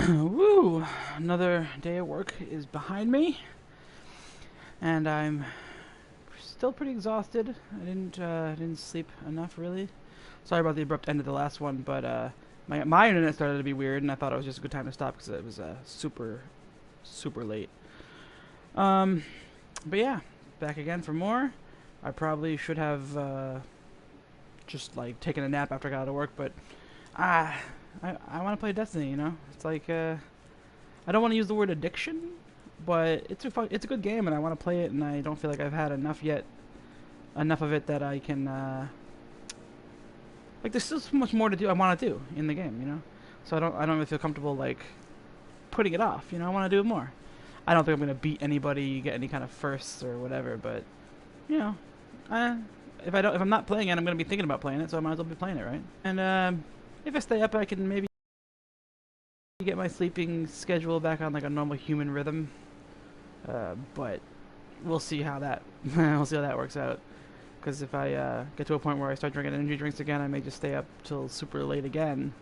Woo! Another day of work is behind me, and I'm still pretty exhausted. I didn't sleep enough, really. Sorry about the abrupt end of the last one, but my internet started to be weird, and I thought it was just a good time to stop because it was super late. Um, but yeah, back again for more. I probably should have just like taken a nap after I got out of work, but I want to play Destiny. You know, it's like I don't want to use the word addiction, but it's a good game, and I want to play it, and I don't feel like I've had enough of it that I can like. There's still so much more to do. I want to do in the game, you know. So I don't really feel comfortable like putting it off. You know, I want to do it more. I don't think I'm gonna beat anybody, get any kind of firsts or whatever, but you know, if I'm not playing it, I'm gonna be thinking about playing it, so I might as well be playing it, right? And if I stay up, I can maybe get my sleeping schedule back on like a normal human rhythm. But we'll see how that works out. Because if I get to a point where I start drinking energy drinks again, I may just stay up till super late again,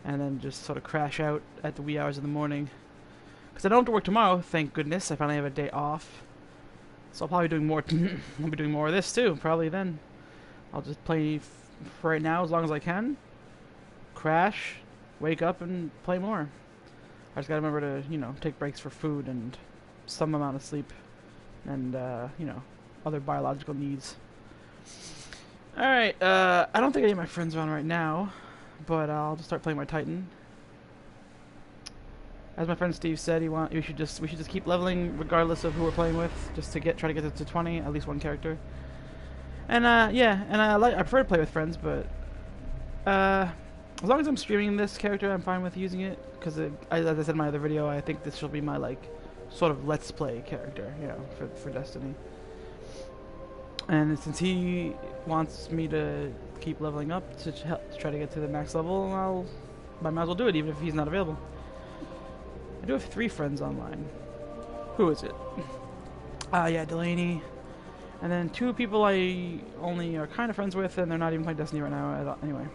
and then just sort of crash out at the wee hours of the morning. Because I don't have to work tomorrow, thank goodness. I finally have a day off, so I'll probably be doing more. I'll be doing more of this too. Probably then. I'll just play for right now as long as I can. Crash, wake up, and play more. I just gotta remember to, you know, take breaks for food and some amount of sleep, and you know, other biological needs. Alright, I don't think any of my friends are on right now, but I'll just start playing my Titan. As my friend Steve said, we should just keep leveling regardless of who we're playing with, just to try to get it to 20, at least one character. And yeah, and I prefer to play with friends, but as long as I'm streaming this character, I'm fine with using it, because as I said in my other video, I think this will be my like sort of let's play character, you know, for Destiny. And since he wants me to keep leveling up to try to get to the max level, I might as well do it, even if he's not available. I do have 3 friends online. Who is it? Yeah, Delaney. And then 2 people I only are kind of friends with, and they're not even playing Destiny right now at all. Anyway.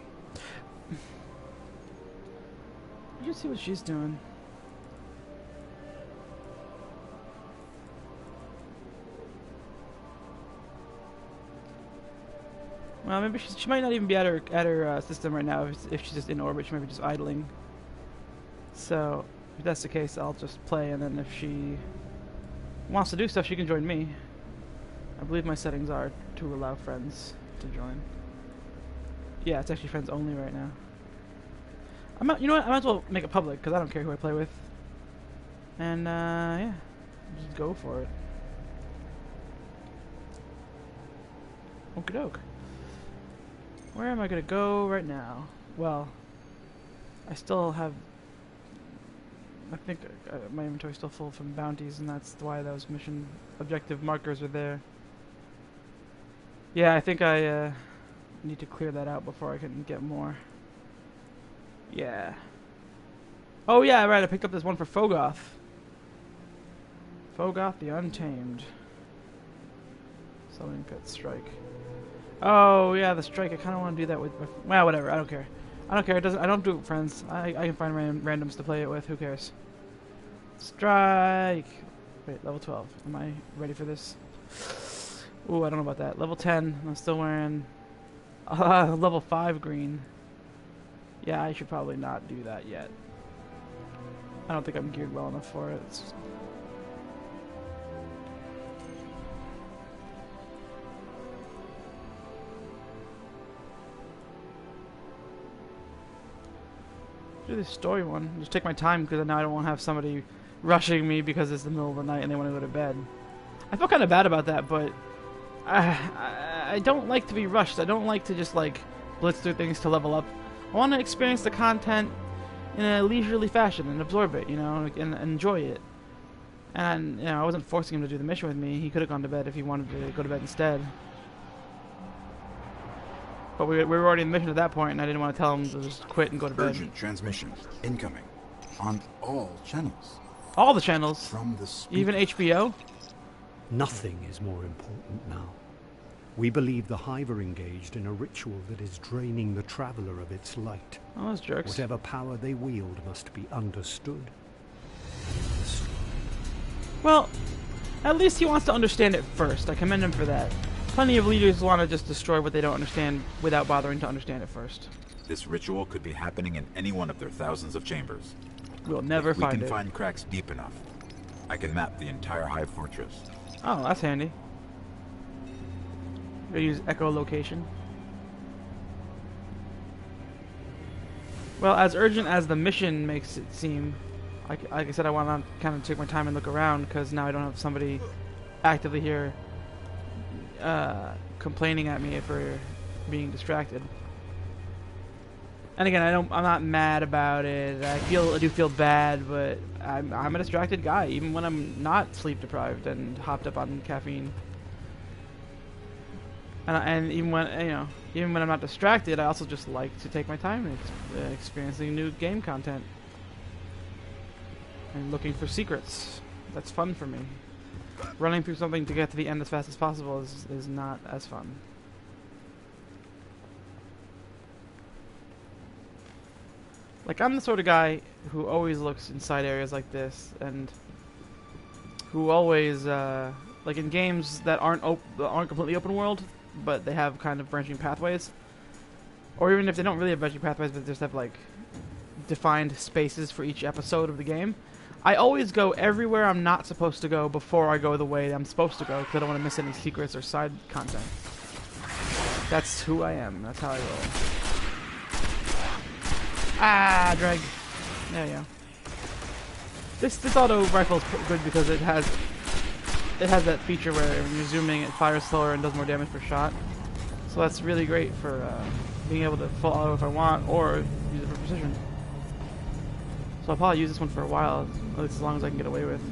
You can see what she's doing. Well, maybe she might not even be at her system right now if she's just in orbit. She might be just idling. So if that's the case, I'll just play, and then if she wants to do stuff, she can join me. I believe my settings are to allow friends to join. Yeah, it's actually friends only right now. You know what? I might as well make it public because I don't care who I play with. And yeah, just go for it. Okie doke. Where am I gonna go right now? Well, I still have. I think my inventory's still full from bounties, and that's why those mission objective markers are there. Yeah, I think I need to clear that out before I can get more. Yeah. Oh yeah, right, I picked up this one for Fogoth. Fogoth the Untamed. Summoning Pit Strike. Oh yeah, the strike. I kind of want to do that with. Well, whatever. I don't care. I don't care. It doesn't. I don't do it with friends. I can find randoms to play it with. Who cares? Strike. Wait, level 12. Am I ready for this? Ooh, I don't know about that. Level 10. I'm still wearing level 5 green. Yeah, I should probably not do that yet. I don't think I'm geared well enough for it. Do the story one. Just take my time because now I don't want to have somebody rushing me because it's the middle of the night and they want to go to bed. I feel kind of bad about that, but I don't like to be rushed. I don't like to just like blitz through things to level up. I want to experience the content in a leisurely fashion and absorb it, you know, and enjoy it. And you know, I wasn't forcing him to do the mission with me. He could have gone to bed if he wanted to go to bed instead. But we were already in the mission at that point, and I didn't want to tell him to just quit and go to bed. Urgent transmission incoming on all channels. All the channels? From the speaker. Even HBO? Nothing is more important now. We believe the Hive are engaged in a ritual that is draining the Traveler of its light. Oh, those jerks. Whatever power they wield must be understood. Well, at least he wants to understand it first. I commend him for that. Plenty of leaders want to just destroy what they don't understand without bothering to understand it first. This ritual could be happening in any one of their thousands of chambers. We'll never find it. We can find cracks deep enough. I can map the entire Hive fortress. Oh, that's handy. Gonna use echolocation. Well, as urgent as the mission makes it seem, like I said, I want to kind of take my time and look around because now I don't have somebody actively here complaining at me for being distracted. And again, I'm not mad about it. I do feel bad, but I'm a distracted guy, even when I'm not sleep deprived and hopped up on caffeine. And even when even when I'm not distracted, I also just like to take my time and experiencing new game content and looking for secrets. That's fun for me. Running through something to get to the end as fast as possible is not as fun. Like, I'm the sort of guy who always looks inside areas like this, and who always like in games that aren't completely open world, but they have kind of branching pathways, or even if they don't really have branching pathways, but just have like defined spaces for each episode of the game. I always go everywhere I'm not supposed to go before I go the way I'm supposed to go, because I don't want to miss any secrets or side content. That's who I am. That's how I roll. Ah, drag. There you go. This auto rifle is good because it has that feature where when you're zooming, it fires slower and does more damage per shot. So that's really great for being able to full auto if I want, or use it for precision. So I'll probably use this one for a while, at least as long as I can get away with.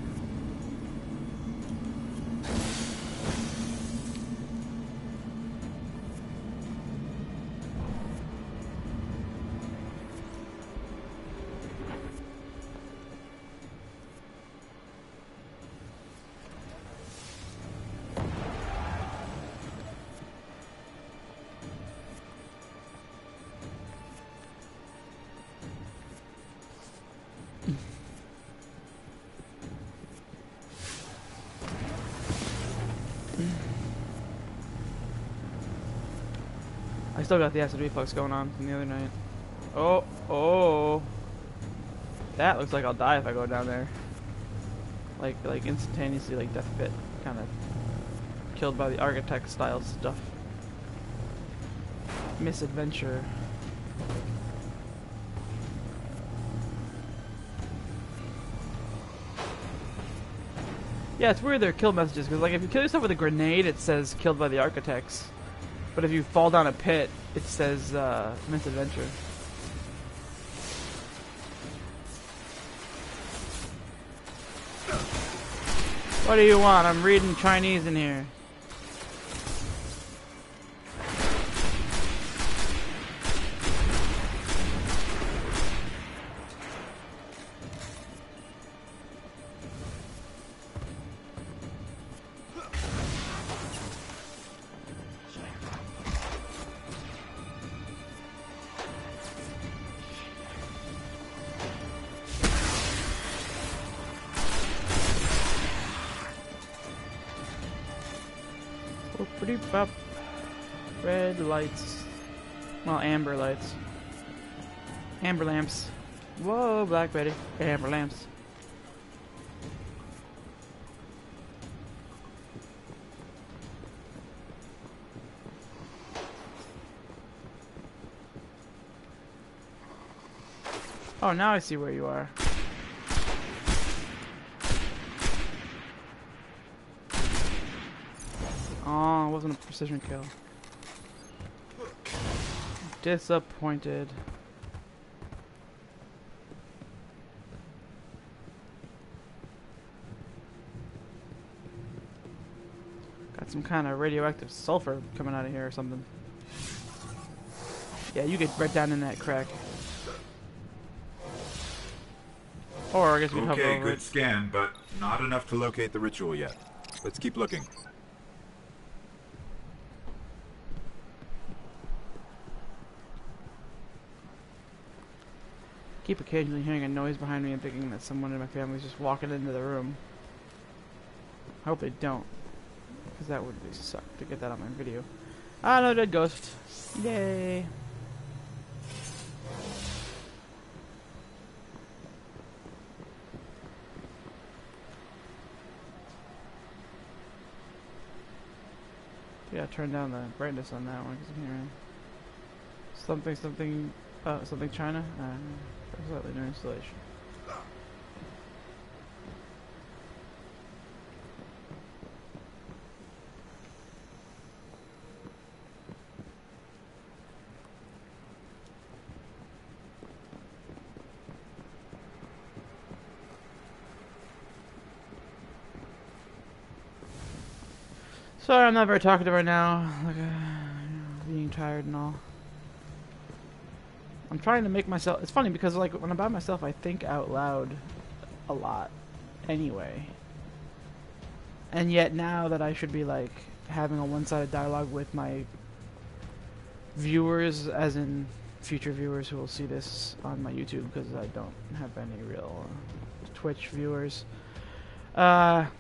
I still got the acid reflux going on from the other night. Oh. That looks like I'll die if I go down there. Like instantaneously, like death pit, kind of killed by the architect style stuff. Misadventure. Yeah, it's weird they're kill messages, because like if you kill yourself with a grenade, it says killed by the architects. But if you fall down a pit, it says Misadventure. What do you want? I'm reading Chinese in here. Up. Red lights. Well, amber lights. Amber lamps. Whoa, Black Betty. Amber lamps. Oh, now I see where you are. Oh, it wasn't a precision kill. Disappointed. Got some kind of radioactive sulfur coming out of here or something. Yeah, you get right down in that crack. Or I guess we can hover over. Okay, good scan, but not enough to locate the ritual yet. Let's keep looking. keep occasionally hearing a noise behind me and thinking that someone in my family is just walking into the room. I hope they don't, because that would really suck to get that on my video. Ah, no, dead ghost. Yay. Yeah, turn down the brightness on that one because I'm hearing something China. Slightly new installation. Sorry, I'm not very talkative right now. Like, being tired and all. I'm trying to make myself. It's funny because like when I'm by myself, I think out loud a lot, anyway. And yet now that I should be like having a one-sided dialogue with my viewers, as in future viewers who will see this on my YouTube, because I don't have any real Twitch viewers. Yet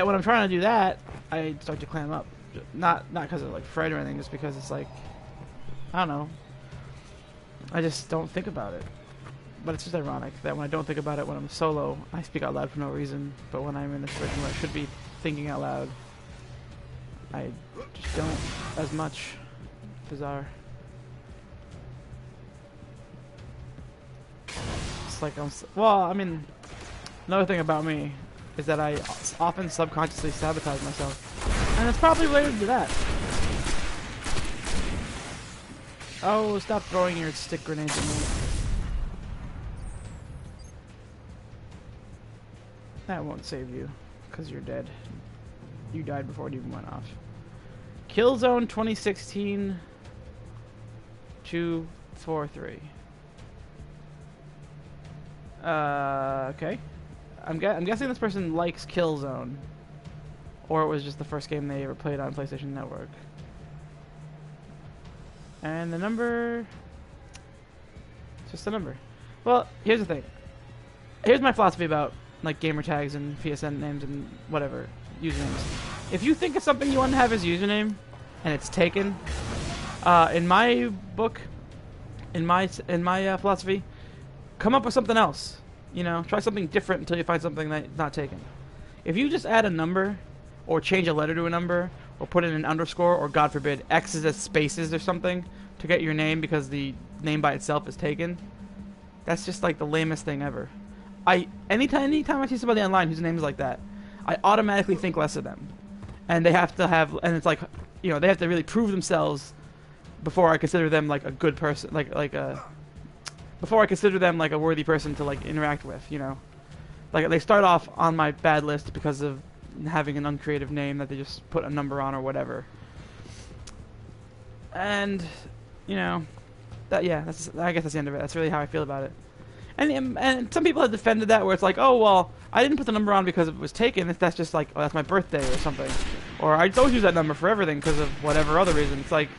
when I'm trying to do that, I start to clam up. Not because of like fright or anything, just because it's like, I don't know. I just don't think about it. But it's just ironic that when I don't think about it when I'm solo, I speak out loud for no reason. But when I'm in a situation where I should be thinking out loud, I just don't as much. Bizarre. It's like well, I mean, another thing about me is that I often subconsciously sabotage myself. And it's probably related to that. Oh, stop throwing your stick grenades at me. That won't save you, because you're dead. You died before it even went off. Killzone 2016 243. Okay. I'm guessing this person likes Killzone. Or it was just the first game they ever played on PlayStation Network. And the number... It's just a number. Well, here's the thing. Here's my philosophy about like gamer tags and PSN names and whatever usernames. If you think of something you want to have as username and it's taken, in my book, in my philosophy, come up with something else. You know, try something different until you find something that's not taken. If you just add a number, or change a letter to a number, or put in an underscore, or God forbid, X's as spaces or something to get your name because the name by itself is taken, that's just like the lamest thing ever. Anytime I see somebody online whose name is like that, I automatically think less of them. And they have to have, and it's like, you know, they have to really prove themselves before I consider them like a good person, before I consider them like a worthy person to like interact with, you know. Like they start off on my bad list because of having an uncreative name that they just put a number on or whatever. And, you know, I guess that's the end of it. That's really how I feel about it. And some people have defended that where it's like, oh, well, I didn't put the number on because it was taken. If that's just like, oh, that's my birthday or something. Or I don't use that number for everything because of whatever other reason. It's like,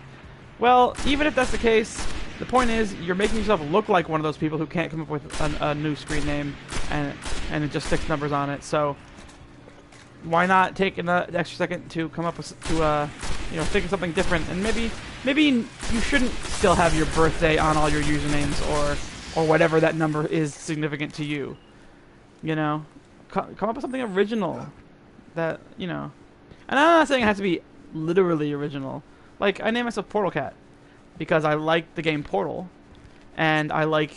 well, even if that's the case, the point is you're making yourself look like one of those people who can't come up with a new screen name and it just sticks numbers on it. So why not take an extra second to come up with you know, think of something different? And maybe you shouldn't still have your birthday on all your usernames or whatever that number is significant to you. You know, come up with something original that, you know. And I'm not saying it has to be literally original. Like, I named myself Portal Cat because I like the game Portal, and I like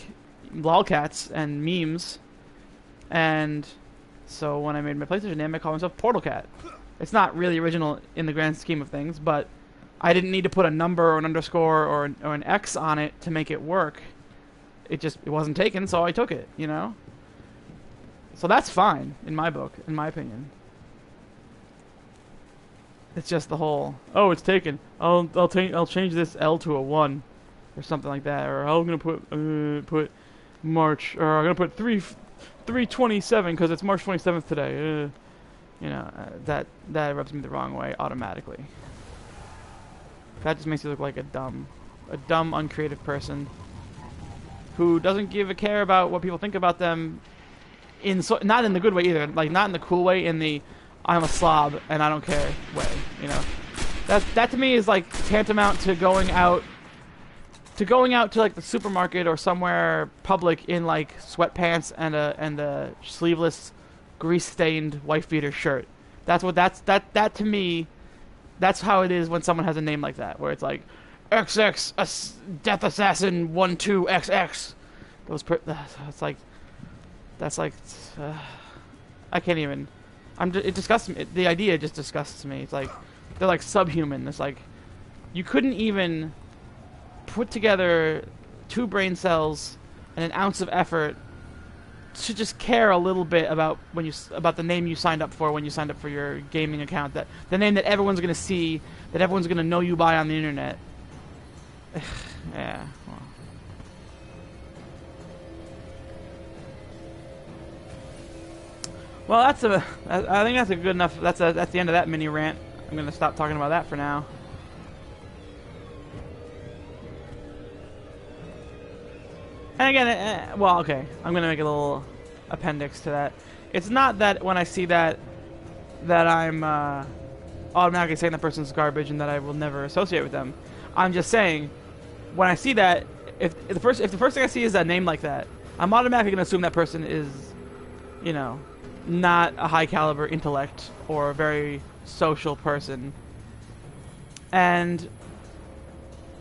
lolcats and memes, and so when I made my PlayStation name, I called myself Portal Cat. It's not really original in the grand scheme of things, but I didn't need to put a number or an underscore or an X on it to make it work. It wasn't taken, so I took it, you know? So that's fine, in my book, in my opinion. It's just the whole, oh, it's taken. I'll change this L to a 1 or something like that, or I'm gonna put March, or I'm gonna put 3/27 because it's March 27th today. You know, that rubs me the wrong way automatically. That just makes you look like a dumb, uncreative person. who doesn't give a care about what people think about them, not in the good way either, like not in the cool way, in the I'm a slob and I don't care way, you know. That to me is like tantamount to going out to like the supermarket or somewhere public in like sweatpants and a sleeveless, grease-stained wife beater shirt. That to me, that's how it is when someone has a name like that, where it's like XX Death Assassin 12XX. I can't even. It disgusts me. The idea just disgusts me. It's like they're like subhuman. It's like you couldn't even put together 2 brain cells and an ounce of effort to just care a little bit about about the name you signed up for when you signed up for your gaming account, that the name that everyone's gonna see, that everyone's gonna know you by on the internet. Yeah. Well, I think that's a good enough. That's the end of that mini rant. I'm gonna stop talking about that for now. And again, well, okay, I'm gonna make a little appendix to that. It's not that when I see that I'm automatically saying that person's garbage and that I will never associate with them. I'm just saying, when I see that, if the first thing I see is a name like that, I'm automatically gonna assume that person is, you know, not a high caliber intellect or a very social person, and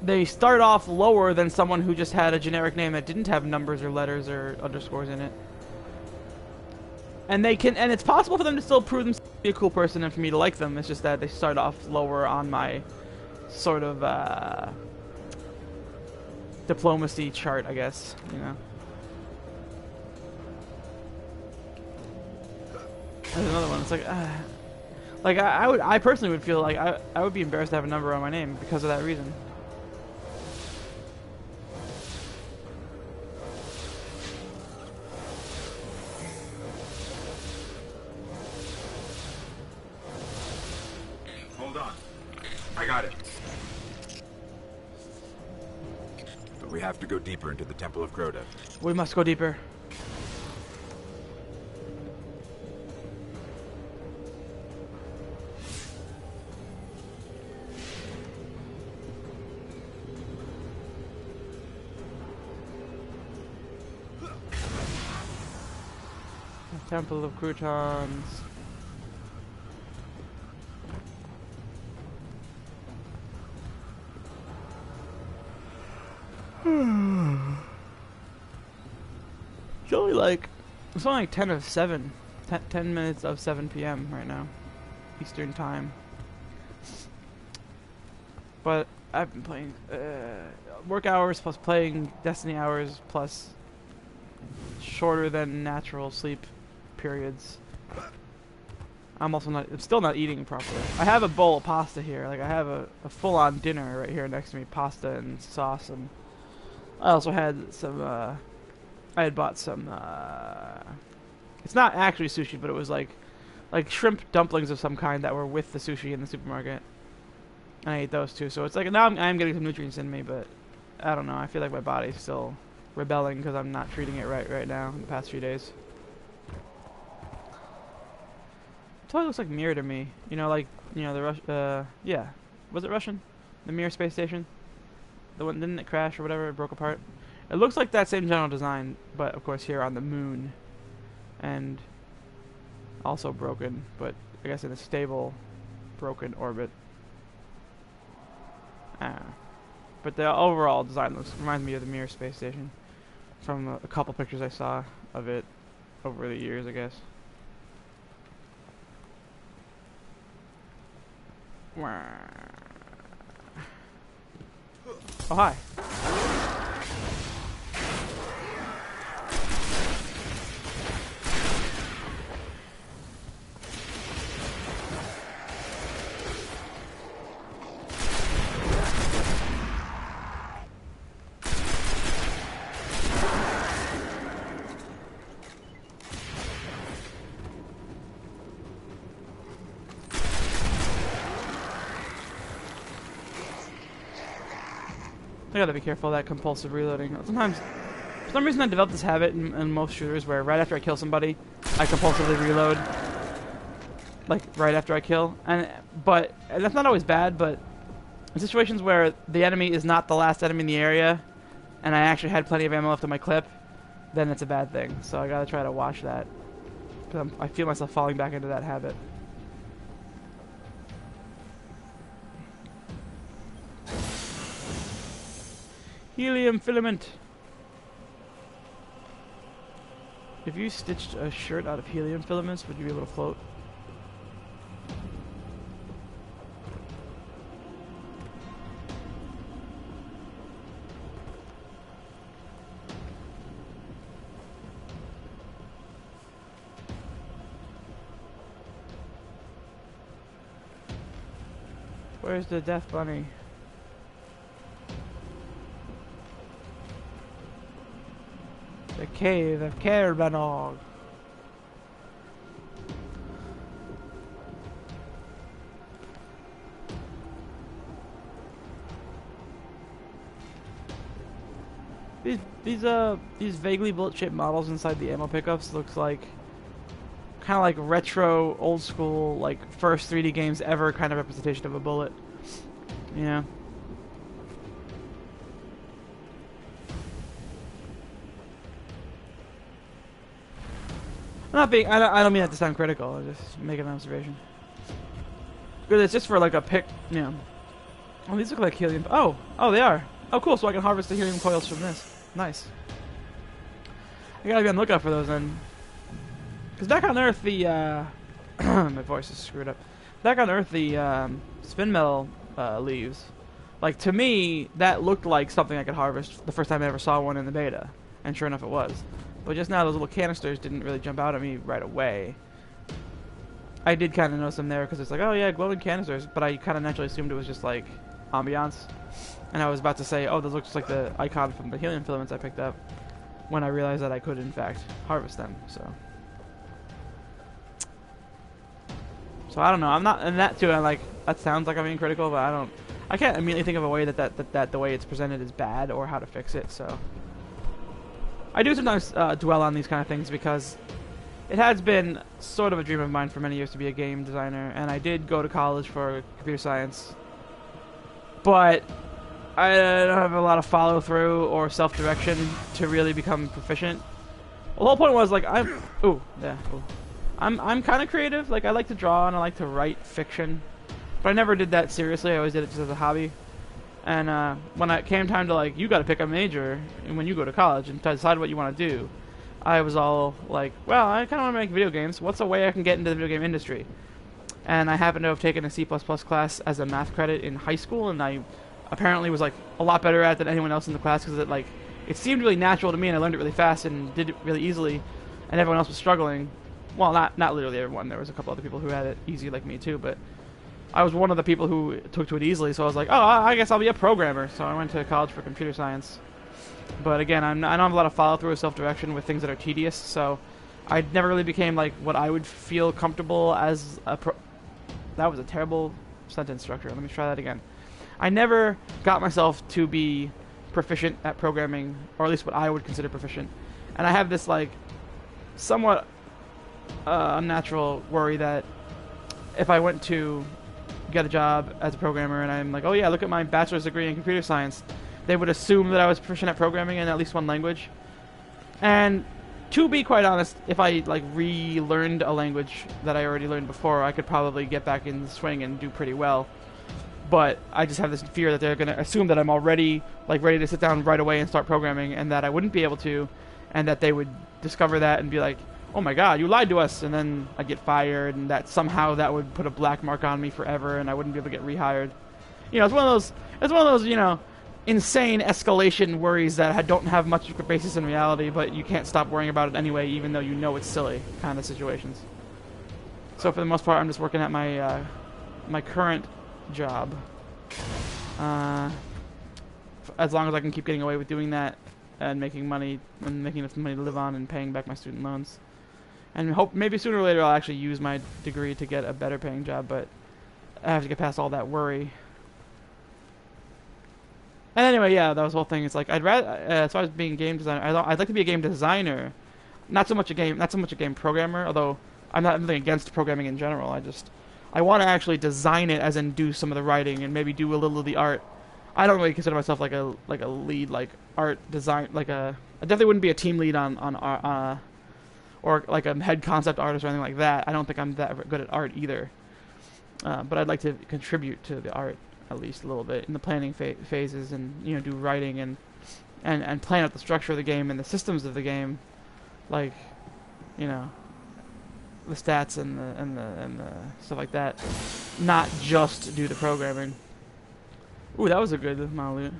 they start off lower than someone who just had a generic name that didn't have numbers or letters or underscores in it. And it's possible for them to still prove themselves to be a cool person and for me to like them. It's just that they start off lower on my sort of diplomacy chart, I guess, you know. There's another one. It's like I personally would feel like I would be embarrassed to have a number on my name because of that reason. Hold on. I got it. But we have to go deeper into the Temple of Crota. We must go deeper. Temple of Croutons. It's only like 10 minutes of 7 p.m. right now, Eastern time. But I've been playing work hours plus playing Destiny hours plus shorter than natural sleep periods. I'm still not eating properly. I have a bowl of pasta here. Like, I have a full-on dinner right here next to me, pasta and sauce, and I also had some, I had bought some, it's not actually sushi, but it was like shrimp dumplings of some kind that were with the sushi in the supermarket. And I ate those too, so it's like, now I'm getting some nutrients in me, but I don't know, I feel like my body's still rebelling because I'm not treating it right now in the past few days. It totally looks like Mir to me. You know, like, you know, yeah. Was it Russian? The Mir space station? The one, didn't it crash or whatever? It broke apart? It looks like that same general design, but of course here on the moon. And also broken, but I guess in a stable, broken orbit. But the overall design reminds me of the Mir space station. From a couple pictures I saw of it over the years, I guess. Oh, hi. I gotta be careful of that compulsive reloading. Sometimes For some reason I developed this habit in most shooters where right after I kill somebody, I compulsively reload. Like, right after I kill. And that's not always bad, but in situations where the enemy is not the last enemy in the area, and I actually had plenty of ammo left in my clip, then it's a bad thing. So I gotta try to watch that. Because I feel myself falling back into that habit. Helium filament. If you stitched a shirt out of helium filaments, would you be able to float? Where's the death bunny? The cave of Kerbanog. These vaguely bullet-shaped models inside the ammo pickups looks like kind of like retro, old school, like first 3D games ever kind of representation of a bullet. Yeah. Not being, I don't mean that to sound critical. I'm just making an observation. Good, it's just for like a pick, you know. Oh, these look like helium. Oh, they are. Oh, cool. So I can harvest the helium coils from this. Nice. I gotta be on the lookout for those then. Because back on Earth, the my voice is screwed up. Back on Earth, the spin metal leaves, like to me, that looked like something I could harvest the first time I ever saw one in the beta, and sure enough, it was. But just now, those little canisters didn't really jump out at me right away. I did kind of notice them there because it's like, oh yeah, glowing canisters, but I kind of naturally assumed it was just like ambiance. And I was about to say, oh, this looks like the icon from the helium filaments I picked up, when I realized that I could in fact harvest them. So I don't know. I'm not, and that too. I'm like, that sounds like I'm being critical, but I can't immediately think of a way that the way it's presented is bad or how to fix it. So I do sometimes dwell on these kind of things because it has been sort of a dream of mine for many years to be a game designer, and I did go to college for computer science, but I don't have a lot of follow through or self-direction to really become proficient. Well, the whole point was like I'm kind of creative. Like I like to draw and I like to write fiction, but I never did that seriously. I always did it just as a hobby. And when it came time to like, you got to pick a major when you go to college and decide what you want to do, I was all like, well, I kind of want to make video games. What's a way I can get into the video game industry? And I happened to have taken a C++ class as a math credit in high school, and I apparently was like a lot better at it than anyone else in the class because it seemed really natural to me, and I learned it really fast and did it really easily, and everyone else was struggling. Well, not literally everyone. There was a couple other people who had it easy like me too, but I was one of the people who took to it easily, so I was like, oh, I guess I'll be a programmer. So I went to college for computer science. But again, I don't have a lot of follow-through or self-direction with things that are tedious, so I never really became like what I would feel comfortable as a That was a terrible sentence structure. Let me try that again. I never got myself to be proficient at programming, or at least what I would consider proficient. And I have this like somewhat unnatural worry that if I went to get a job as a programmer and I'm like, oh yeah, look at my bachelor's degree in computer science, they would assume that I was proficient at programming in at least one language. And to be quite honest, if I like relearned a language that I already learned before, I could probably get back in the swing and do pretty well. But I just have this fear that they're going to assume that I'm already like ready to sit down right away and start programming, and that I wouldn't be able to, and that they would discover that and be like, oh my god, you lied to us, and then I'd get fired, and that somehow that would put a black mark on me forever, and I wouldn't be able to get rehired. You know, it's one of those, you know, insane escalation worries that don't have much of a basis in reality, but you can't stop worrying about it anyway, even though you know it's silly kind of situations. So for the most part, I'm just working at my my current job. As long as I can keep getting away with doing that and making money and making enough money to live on and paying back my student loans. And hope maybe sooner or later I'll actually use my degree to get a better paying job, but I have to get past all that worry. And anyway, yeah, that was the whole thing. It's like I'd rather, as far as being a game designer, I'd like to be a game designer, not so much a game programmer. Although I'm not really against programming in general. I want to actually design it, as in do some of the writing and maybe do a little of the art. I don't really consider myself like a lead, like art design, I definitely wouldn't be a team lead on or like a head concept artist or anything like that. I don't think I'm that good at art either. But I'd like to contribute to the art at least a little bit in the planning phases, and do writing and plan out the structure of the game and the systems of the game, like the stats and the stuff like that. Not just do the programming. Ooh, that was a good monolith.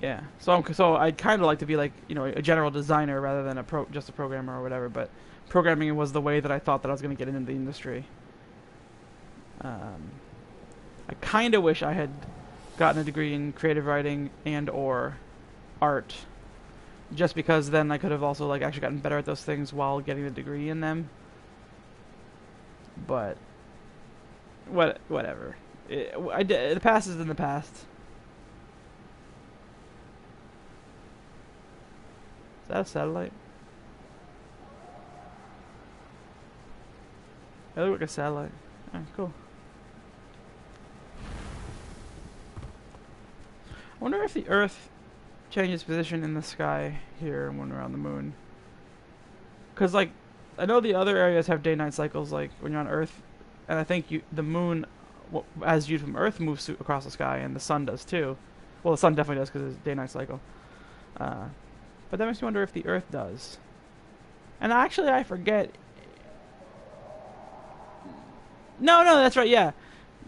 Yeah. So I'd kind of like to be like a general designer rather than just a programmer or whatever. But programming was the way that I thought that I was going to get into the industry. I kind of wish I had gotten a degree in creative writing and or art, just because then I could have also actually gotten better at those things while getting the degree in them. But whatever. The past is in the past. Is that a satellite? It looks like a satellite. Alright, cool. I wonder if the Earth changes position in the sky here when we're on the moon. Because, I know the other areas have day-night cycles, like when you're on Earth, and I think the moon, as viewed from Earth, moves across the sky, and the sun does too. Well, the sun definitely does because it's a day-night cycle. But that makes me wonder if the Earth does. And actually, I forget. No, that's right. Yeah,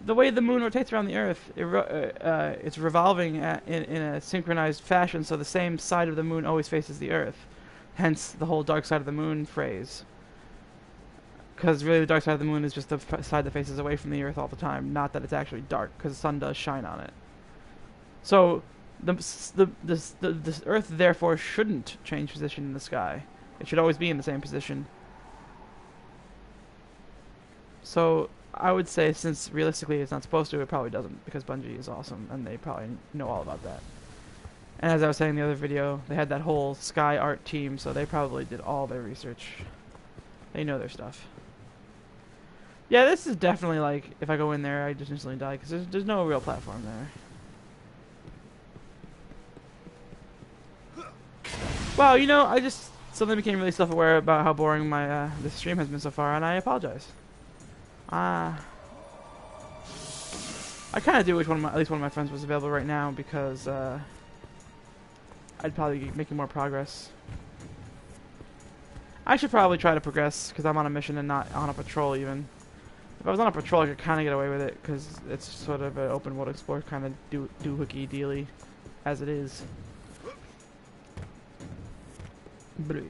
the way the moon rotates around the Earth, it's revolving in a synchronized fashion, so the same side of the moon always faces the Earth. Hence, the whole dark side of the moon phrase. Because really, the dark side of the moon is just the side that faces away from the Earth all the time. Not that it's actually dark, because the sun does shine on it. So, the Earth therefore shouldn't change position in the sky. It should always be in the same position. So, I would say, since realistically it's not supposed to, it probably doesn't, because Bungie is awesome, and they probably know all about that. And as I was saying in the other video, they had that whole sky art team, so they probably did all their research. They know their stuff. Yeah, this is definitely if I go in there, I just instantly die, because there's no real platform there. Well, I just suddenly became really self-aware about how boring my this stream has been so far, and I apologize. I kind of do wish at least one of my friends was available right now, because I'd probably be making more progress. I should probably try to progress, because I'm on a mission and not on a patrol even. If I was on a patrol, I could kind of get away with it, because it's sort of an open world explorer kind of doohickey dealy, as it is. Bleh.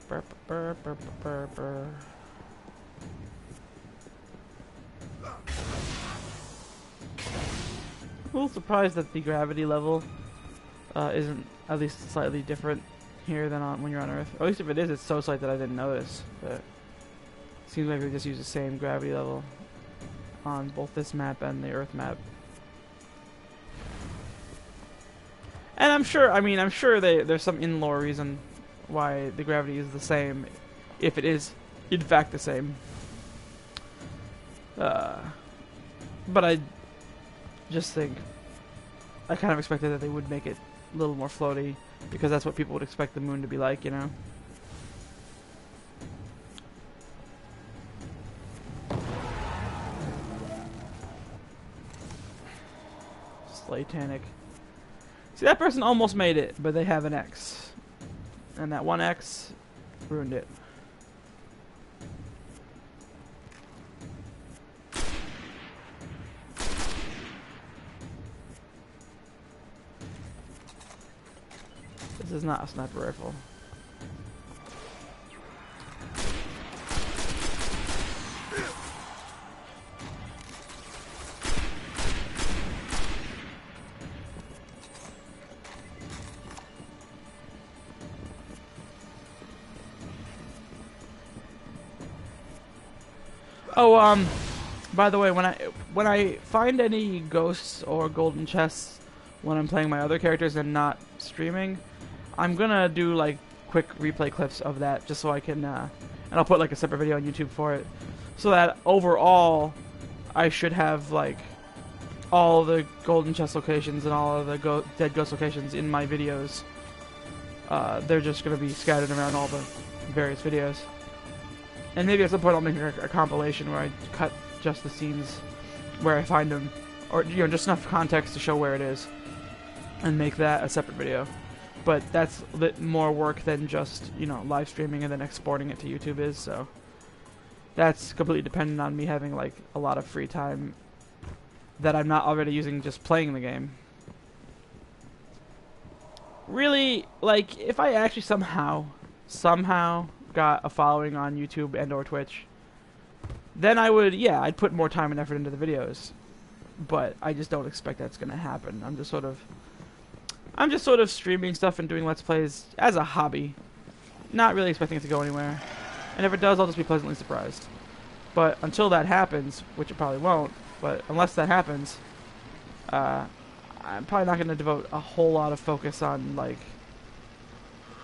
Burr, burr, burr, burr, burr. I'm a little surprised that the gravity level isn't at least slightly different here than when you're on Earth. Or at least if it is, it's so slight that I didn't notice. But it seems like we just use the same gravity level on both this map and the Earth map. And I'm sure there's some in-lore reason why the gravity is the same, if it is in fact the same. But I just think I kind of expected that they would make it a little more floaty, because that's what people would expect the moon to be like, Slatanic. See, that person almost made it, but they have an X. And that one X ruined it. This is not a sniper rifle. Oh, by the way, when I find any ghosts or golden chests when I'm playing my other characters and not streaming, I'm gonna do like quick replay clips of that just so I can, and I'll put like a separate video on YouTube for it, so that overall I should have like all the golden chest locations and all of the dead ghost locations in my videos. They're just gonna be scattered around all the various videos. And maybe at some point I'll make a compilation where I cut just the scenes where I find them, or you know, just enough context to show where it is, and make that a separate video. But that's a bit more work than just, you know, live streaming and then exporting it to YouTube is, so that's completely dependent on me having like a lot of free time that I'm not already using just playing the game. Really, like, if I actually somehow got a following on YouTube and or Twitch, then I would, yeah, I'd put more time and effort into the videos. But I just don't expect that's gonna happen. I'm just sort of streaming stuff and doing Let's Plays as a hobby, not really expecting it to go anywhere. And if it does, I'll just be pleasantly surprised. But until that happens, which it probably won't, but unless that happens, I'm probably not going to devote a whole lot of focus on like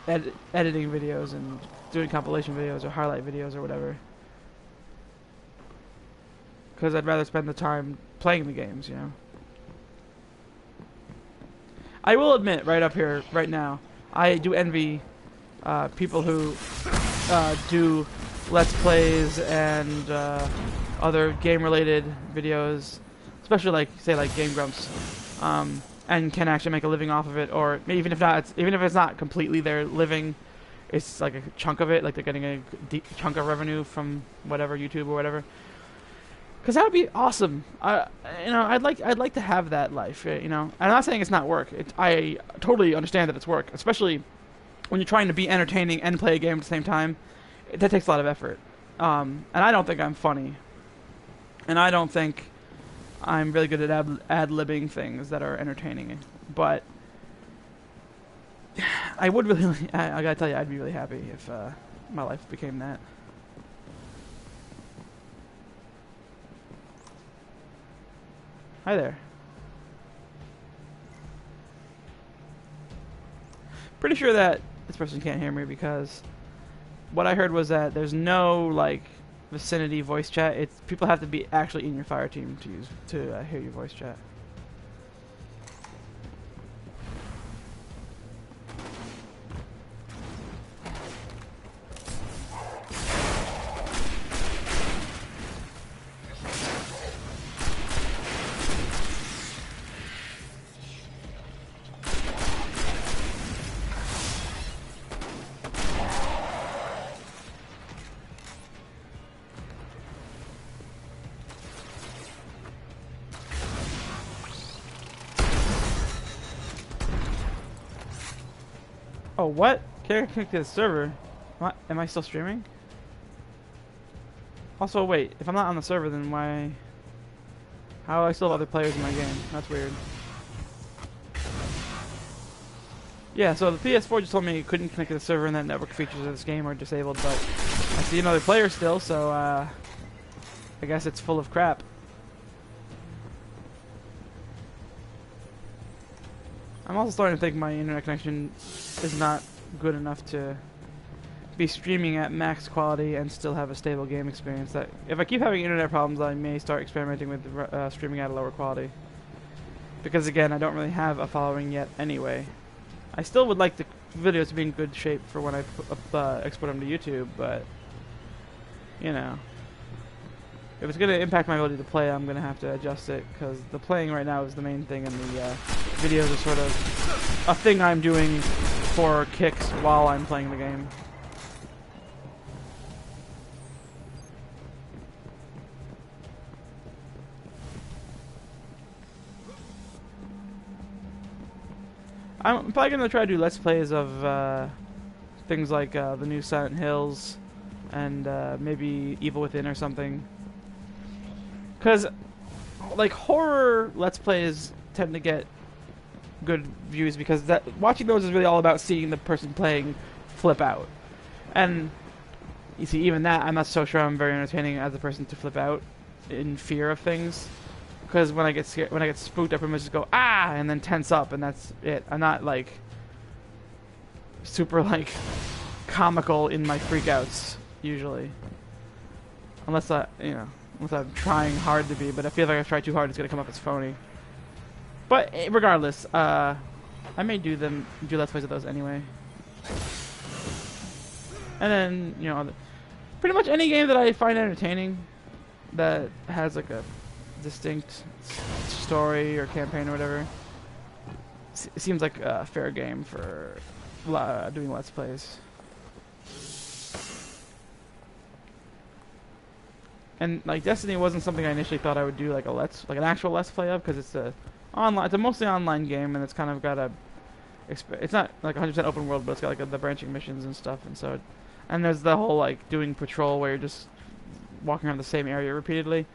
editing videos and doing compilation videos or highlight videos or whatever. Because I'd rather spend the time playing the games, you know. I will admit, right up here, right now, I do envy people who do Let's Plays and other game-related videos, especially like, say, like Game Grumps, and can actually make a living off of it, or even if it's not completely their living, it's like a chunk of it, like they're getting a chunk of revenue from whatever, YouTube or whatever. Because that would be awesome. You know, I'd like to have that life. You know, I'm not saying it's not work. I totally understand that it's work, especially when you're trying to be entertaining and play a game at the same time. That takes a lot of effort. And I don't think I'm funny, and I don't think I'm really good at ad-libbing things that are entertaining. But I would really, I gotta tell you, I'd be really happy if my life became that. Hi there. Pretty sure that this person can't hear me because what I heard was that there's no like vicinity voice chat. It's people have to be actually in your fire team to hear your voice chat. Oh, what? Can't connect to the server. Am I still streaming? Also, wait. If I'm not on the server, then why... How do I still have other players in my game? That's weird. Yeah, so the PS4 just told me it couldn't connect to the server and that network features of this game are disabled, but I see another player still, so I guess it's full of crap. I'm also starting to think my internet connection is not good enough to be streaming at max quality and still have a stable game experience. That if I keep having internet problems, I may start experimenting with streaming at a lower quality. Because again, I don't really have a following yet anyway. I still would like the videos to be in good shape for when I export them to YouTube, but you know, if it's going to impact my ability to play, I'm going to have to adjust it, because the playing right now is the main thing, and the videos are sort of a thing I'm doing for kicks while I'm playing the game. I'm probably going to try to do Let's Plays of things like the new Silent Hills and maybe Evil Within or something. Because, like, horror Let's Plays tend to get good views because watching those is really all about seeing the person playing flip out. And, you see, even that, I'm not so sure I'm very entertaining as a person to flip out. in fear of things. Because when I get scared, when I get spooked, I pretty much just go ah, and then tense up, and that's it. I'm not like super like comical in my freakouts usually, unless unless I'm trying hard to be. But I feel like if I try too hard, it's gonna come up as phony. But regardless, I may do let's plays of those anyway. And then pretty much any game that I find entertaining, that has like a distinct story or campaign or whatever, seems like a fair game for doing let's plays. And like Destiny wasn't something I initially thought I would do like an actual let's play of, because it's a mostly online game, and it's kind of got it's not like 100% open world, but it's got like the branching missions and stuff, and there's the whole like doing patrol where you're just walking around the same area repeatedly.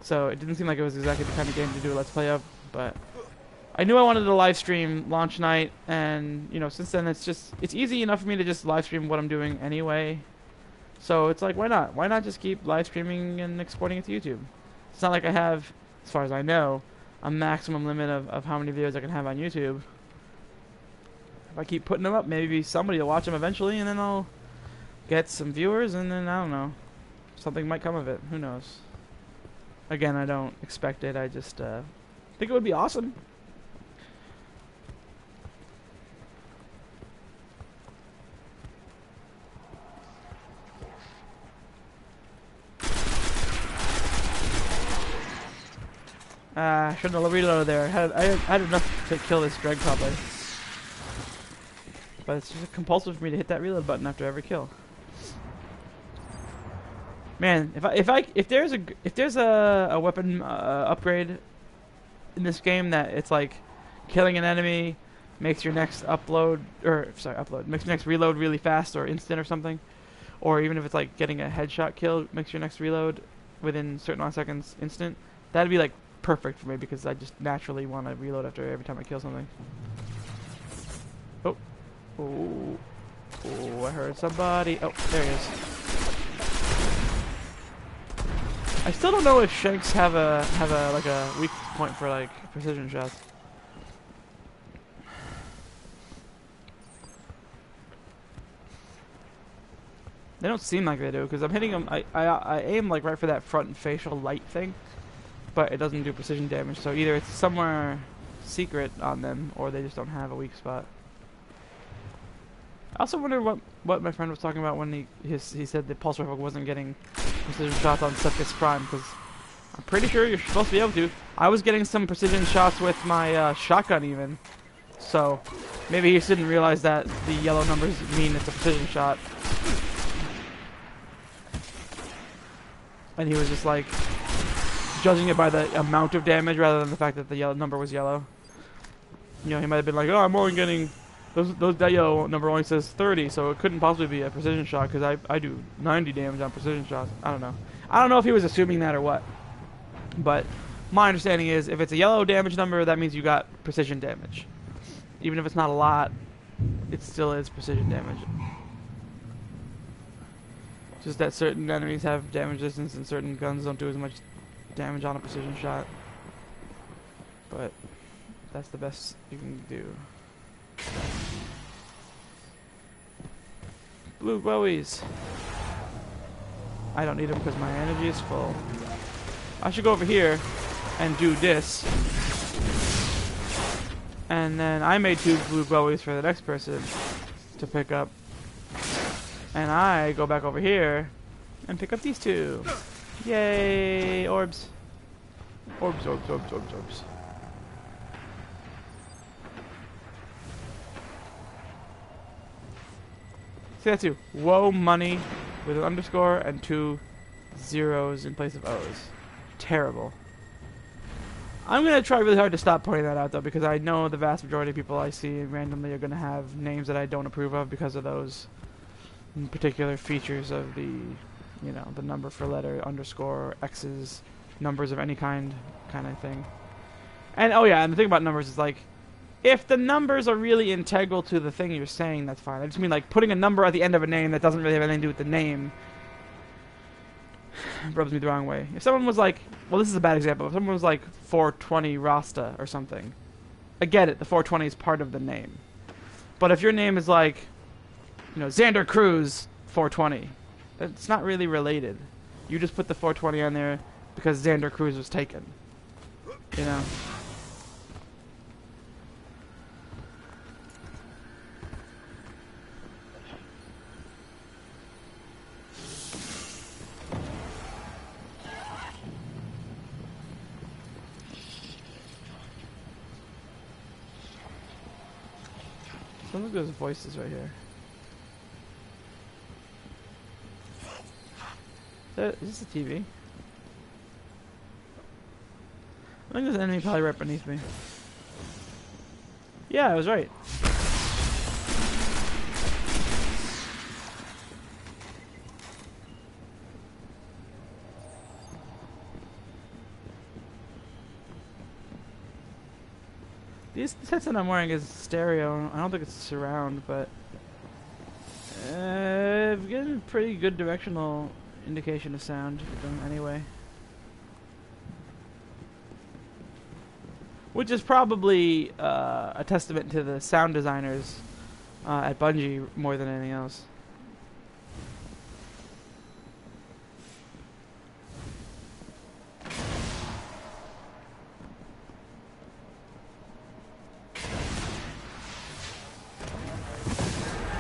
So it didn't seem like it was exactly the kind of game to do a let's play of, but I knew I wanted to live stream launch night, and since then it's easy enough for me to just live stream what I'm doing anyway. So it's like, why not? Why not just keep live streaming and exporting it to YouTube? It's not like I have, as far as I know, a maximum limit of how many videos I can have on YouTube. If I keep putting them up, maybe somebody will watch them eventually, and then I'll get some viewers, and then I don't know, something might come of it. Who knows? Again, I don't expect it. I just think it would be awesome. I shouldn't have reloaded there. I had enough to kill this Dreg probably. But it's just compulsive for me to hit that reload button after every kill. Man, if there's a weapon upgrade in this game that it's like killing an enemy makes your next makes your next reload really fast or instant or something, or even if it's like getting a headshot kill makes your next reload within certain amount of seconds instant, that'd be like perfect for me, because I just naturally want to reload after every time I kill something. Oh, I heard somebody. Oh, there he is. I still don't know if Shanks have a like a weak point for like precision shots. They don't seem like they do, because I'm hitting them. I aim like right for that front facial light thing, but it doesn't do precision damage. So either it's somewhere secret on them, or they just don't have a weak spot. I also wonder what my friend was talking about when he said the pulse rifle wasn't getting precision shots on Sepkus Prime, because I'm pretty sure you're supposed to be able to. I was getting some precision shots with my shotgun even, so maybe he just didn't realize that the yellow numbers mean it's a precision shot, and he was just like judging it by the amount of damage rather than the fact that the yellow number was yellow. He might have been like, oh, I'm only getting that yellow number only says 30, so it couldn't possibly be a precision shot, because I do 90 damage on precision shots. I don't know. I don't know if he was assuming that or what. But my understanding is, if it's a yellow damage number, that means you got precision damage. Even if it's not a lot, it still is precision damage. Just that certain enemies have damage distance and certain guns don't do as much damage on a precision shot. But that's the best you can do. Blue glowies. I don't need them because my energy is full. I should go over here and do this. And then I made 2 blue glowies for the next person to pick up. And I go back over here and pick up these 2. Yay! Orbs. Orbs, orbs, orbs, orbs, orbs. See that too? Whoa, money with an underscore and 2 zeros in place of O's. Terrible. I'm going to try really hard to stop pointing that out, though, because I know the vast majority of people I see randomly are going to have names that I don't approve of because of those particular features of the, the number for letter, underscore, X's, numbers of any kind of thing. And, oh yeah, and the thing about numbers is, like, if the numbers are really integral to the thing you're saying, that's fine. I just mean, like, putting a number at the end of a name that doesn't really have anything to do with the name rubs me the wrong way. If someone was like, well, this is a bad example. If someone was like 420 Rasta or something, I get it. The 420 is part of the name. But if your name is like, you know, Xander Cruz 420, it's not really related. You just put the 420 on there because Xander Cruz was taken. You know? Some of those voices right here. Is this a TV? I think there's an enemy probably right beneath me. Yeah, I was right. This headset I'm wearing is stereo. I don't think it's surround, but I've gotten pretty good directional indication of sound with them anyway. Which is probably a testament to the sound designers at Bungie more than anything else.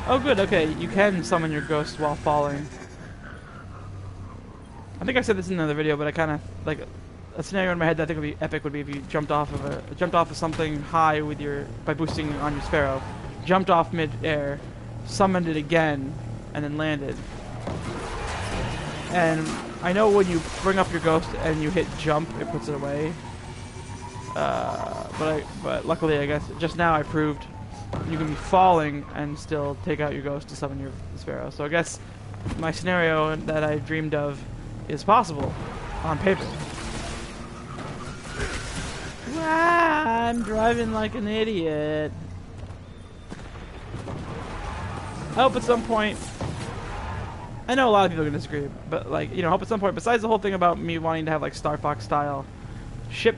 Oh good, okay, you can summon your ghost while falling. I think I said this in another video, but I kind of like a scenario in my head that I think would be epic would be if you jumped off of something high with by boosting on your sparrow, jumped off mid-air, summoned it again, and then landed. And I know when you bring up your ghost and you hit jump, it puts it away. But luckily, I guess just now I proved you can be falling and still take out your ghost to summon your sparrow. So I guess my scenario that I dreamed of is possible on paper. Ah, I'm driving like an idiot. I hope at some point, I know a lot of people are gonna disagree, but like, you know, I hope at some point, besides the whole thing about me wanting to have like Star Fox style ship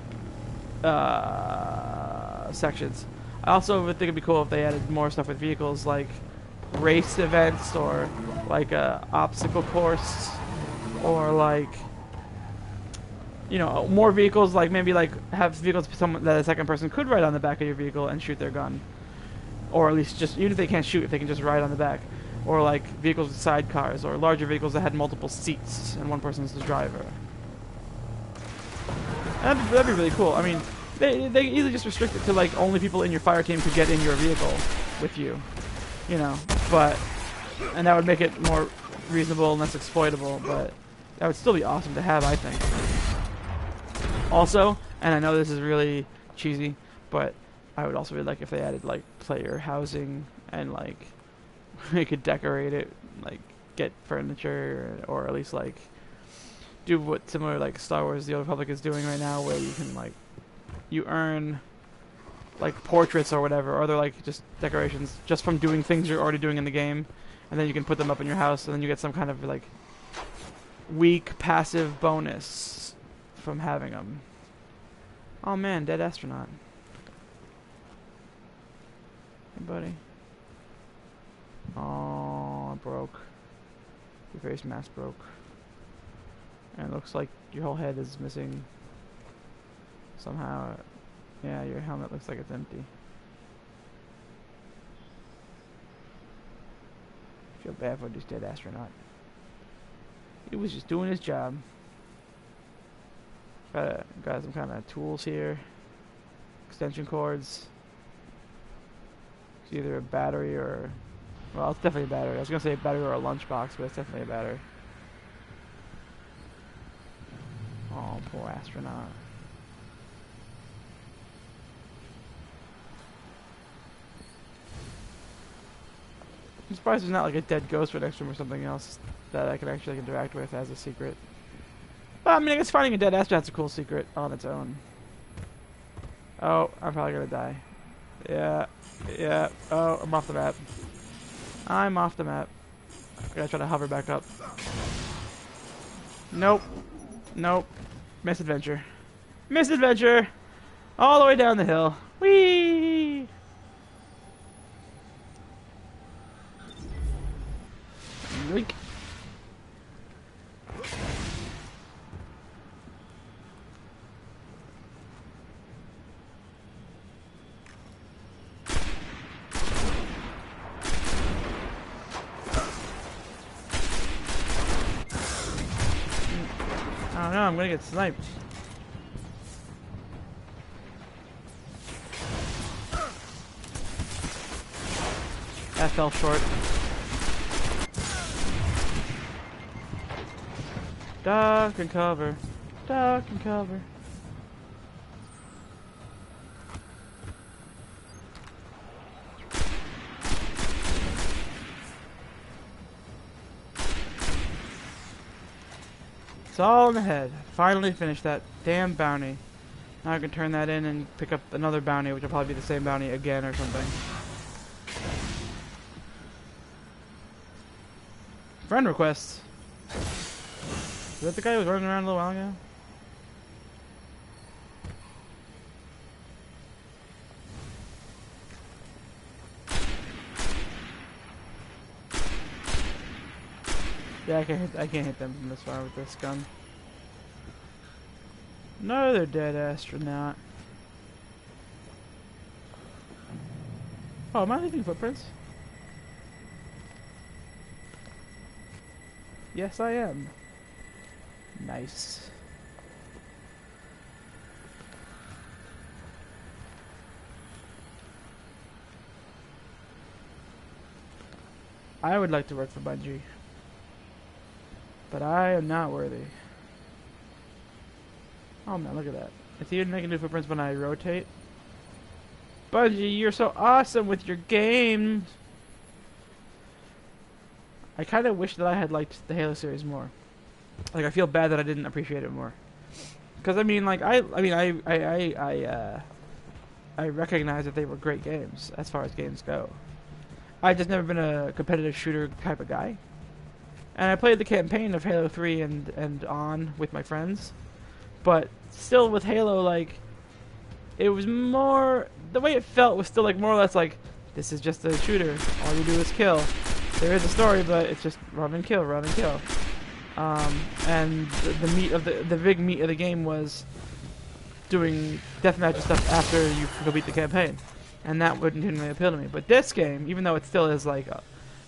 sections, I also would think it'd be cool if they added more stuff with vehicles, like race events or like a obstacle course, or like, you know, more vehicles, like maybe like have vehicles that a second person could ride on the back of your vehicle and shoot their gun, or at least just, even if they can't shoot, if they can just ride on the back, or like vehicles with sidecars, or larger vehicles that had multiple seats and one person's the driver. That'd be really cool. I mean, they easily just restrict it to like only people in your fire team could get in your vehicle with you, you know. And that would make it more reasonable and less exploitable. But that would still be awesome to have, I think. Also, and I know this is really cheesy, but I would also really like if they added like player housing and like they could decorate it, like get furniture, or at least like do what similar like Star Wars The Old Republic is doing right now, where you can like you earn like portraits or whatever, or they're like just decorations just from doing things you're already doing in the game, and then you can put them up in your house, and then you get some kind of like weak passive bonus from having them. Oh man, dead astronaut. Hey buddy. Oh, it broke. Your face mask broke. And it looks like your whole head is missing somehow. Yeah, your helmet looks like it's empty. Feel bad for this dead astronaut. He was just doing his job. Got some kind of tools here. Extension cords. It's either a battery or... Well, it's definitely a battery. I was going to say a battery or a lunchbox, but it's definitely a battery. Oh, poor astronaut. I'm surprised there's not like a dead ghost right next to him or something else that I can actually interact with as a secret. But I mean, I guess finding a dead astronaut's a cool secret on its own. Oh, I'm probably gonna die. Yeah. Oh, I'm off the map. I'm off the map. I gotta try to hover back up. Nope. Nope. Misadventure. Misadventure! All the way down the hill. Whee! Yoink. I don't know, I'm gonna get sniped. That fell short. Duck and cover. Duck and cover. It's all in the head. Finally finished that damn bounty. Now I can turn that in and pick up another bounty, which will probably be the same bounty again or something. Friend requests. Is that the guy who was running around a little while ago? Yeah, I can't hit them from this far with this gun. Another dead astronaut. Oh, am I leaving footprints? Yes, I am. Nice. I would like to work for Bungie, but I am not worthy. Oh man, look at that. It's even making new footprints when I rotate. Bungie, you're so awesome with your games. I kind of wish that I had liked the Halo series more. Like, I feel bad that I didn't appreciate it more. Because I mean, like, I recognize that they were great games as far as games go. I've just never been a competitive shooter type of guy. And I played the campaign of Halo 3 and on with my friends. But still with Halo, like, it was more, the way it felt was still like more or less like, this is just a shooter. All you do is kill. There is a story, but it's just run and kill, run and kill. And the meat of the big meat of the game was doing deathmatch and stuff after you complete the campaign, and that wouldn't really appeal to me. But this game, even though it still is like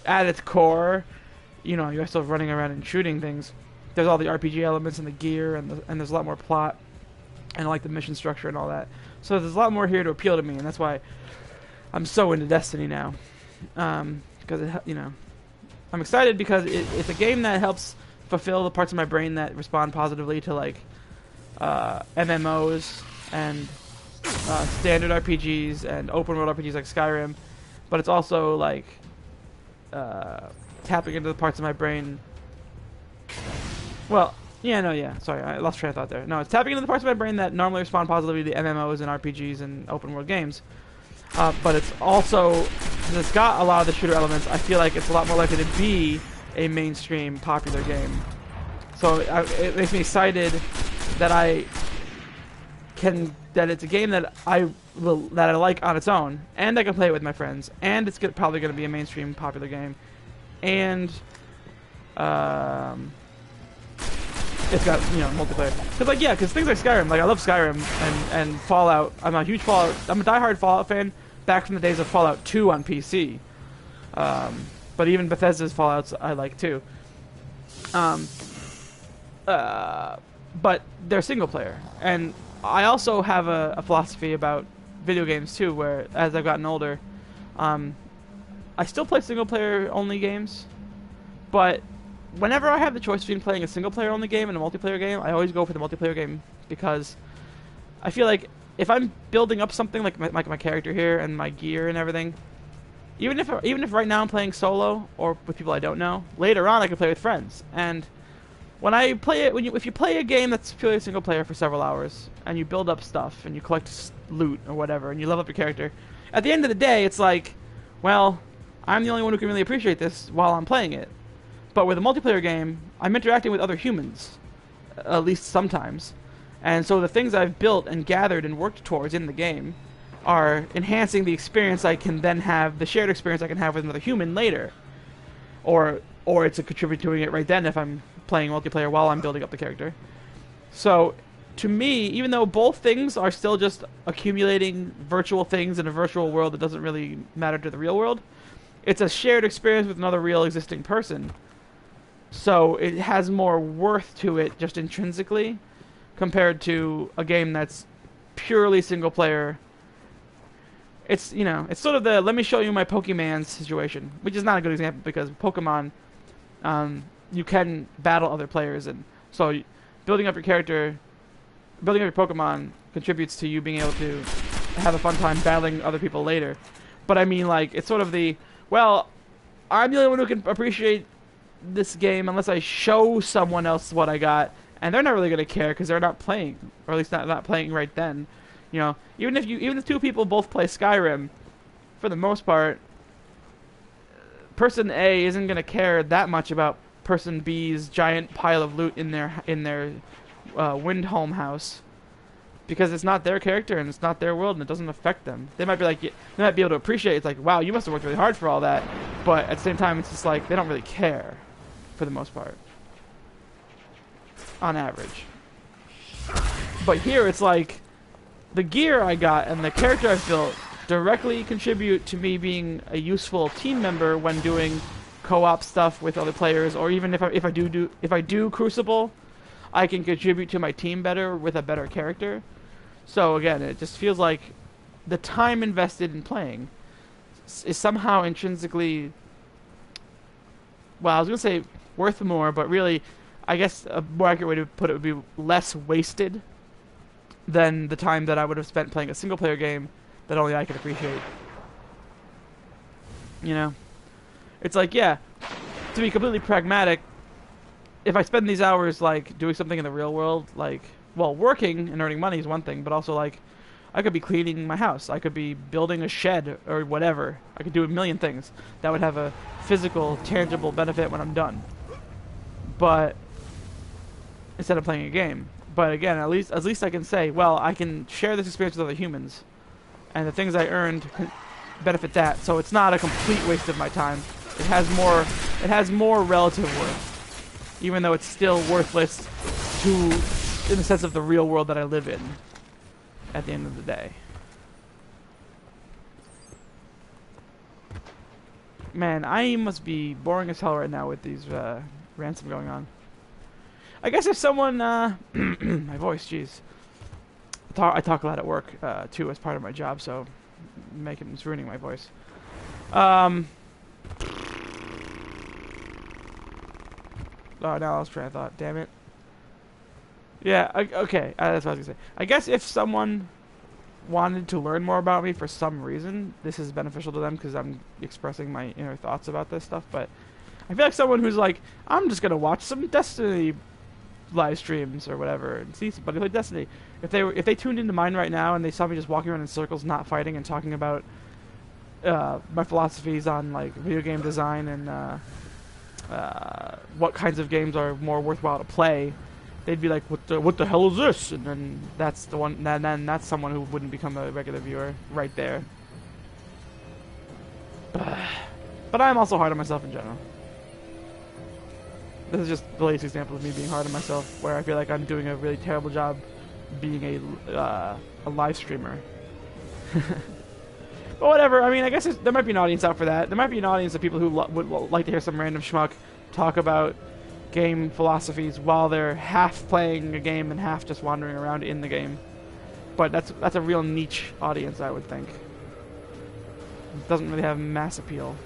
at its core, you know, you're still running around and shooting things. There's all the RPG elements and the gear, and there's a lot more plot, and I like the mission structure and all that. So there's a lot more here to appeal to me, and that's why I'm so into Destiny now. Because you know, I'm excited because it's a game that helps fulfill the parts of my brain that respond positively to like MMOs and standard RPGs and open world RPGs like Skyrim, but it's also like tapping into the parts of my brain. Well, sorry, I lost train of thought there. No, it's tapping into the parts of my brain that normally respond positively to MMOs and RPGs and open world games. But it's also, since it's got a lot of the shooter elements, I feel like it's a lot more likely to be a mainstream popular game. So it makes me excited that that it's a game that I like on its own, and I can play it with my friends, and it's probably going to be a mainstream popular game, and it's got, you know, multiplayer. Because things like Skyrim, like I love Skyrim and Fallout. I'm a huge Fallout. I'm a diehard Fallout fan back from the days of Fallout 2 on PC. But even Bethesda's Fallouts I like too. But they're single player, and I also have a philosophy about video games too, where as I've gotten older, I still play single player only games, but whenever I have the choice between playing a single player only game and a multiplayer game, I always go for the multiplayer game, because I feel like if I'm building up something like my character here and my gear and everything, even if right now I'm playing solo or with people I don't know, later on I can play with friends. And when I play it, if you play a game that's purely single player for several hours and you build up stuff and you collect loot or whatever and you level up your character, at the end of the day it's like, well, I'm the only one who can really appreciate this while I'm playing it. But with a multiplayer game, I'm interacting with other humans. at least sometimes. And so the things I've built and gathered and worked towards in the game are enhancing the experience I can then have, the shared experience I can have with another human later. Or it's a contributor doing it right then if I'm playing multiplayer while I'm building up the character. So, to me, even though both things are still just accumulating virtual things in a virtual world that doesn't really matter to the real world, it's a shared experience with another real existing person. So it has more worth to it just intrinsically compared to a game that's purely single player. It's, you know, it's sort of the let me show you my Pokemon situation, which is not a good example because Pokemon, you can battle other players, and so building up your character, building up your Pokemon contributes to you being able to have a fun time battling other people later. But I mean, like, it's sort of the, well, I'm the only one who can appreciate this game unless I show someone else what I got, and they're not really gonna care because they're not playing, or at least not playing right then. You know, even if two people both play Skyrim, for the most part, person A isn't gonna care that much about person B's giant pile of loot in their Windholm house, because it's not their character and it's not their world and it doesn't affect them. They might be like, they might be able to appreciate it. It's like, wow, you must have worked really hard for all that, but at the same time, it's just like they don't really care, for the most part, on average. But here, it's like the gear I got and the character I've built directly contribute to me being a useful team member when doing co-op stuff with other players, or even if I do Crucible, I can contribute to my team better with a better character. So again, it just feels like the time invested in playing is somehow intrinsically, well, I was gonna say worth more, but really, I guess a more accurate way to put it would be less wasted than the time that I would have spent playing a single player game that only I could appreciate. You know? It's like, yeah, to be completely pragmatic, if I spend these hours, like, doing something in the real world, like, well, working and earning money is one thing, but also, like, I could be cleaning my house. I could be building a shed or whatever. I could do a million things that would have a physical, tangible benefit when I'm done. But instead of playing a game. But again, at least I can say, well, I can share this experience with other humans, and the things I earned benefit that. So it's not a complete waste of my time. It has more relative worth, even though it's still worthless in the sense of the real world that I live in at the end of the day. Man, I must be boring as hell right now with these ransom going on. I guess if someone, my voice, jeez. I talk a lot at work, too, as part of my job, so it's ruining my voice. Oh, now I was trying to thought, damn it. Yeah, okay, that's what I was gonna say. I guess if someone wanted to learn more about me for some reason, this is beneficial to them because I'm expressing my inner thoughts about this stuff, but I feel like someone who's like, I'm just gonna watch some Destiny live streams or whatever and see somebody play Destiny. If they tuned into mine right now and they saw me just walking around in circles, not fighting, and talking about my philosophies on like video game design and what kinds of games are more worthwhile to play, they'd be like, "What the hell is this?" And then that's the one. Then that's someone who wouldn't become a regular viewer right there. But I'm also hard on myself in general. This is just the latest example of me being hard on myself, where I feel like I'm doing a really terrible job being a live streamer. But whatever. I mean, I guess there might be an audience out for that. There might be an audience of people who would like to hear some random schmuck talk about game philosophies while they're half playing a game and half just wandering around in the game. But that's a real niche audience, I would think. It doesn't really have mass appeal.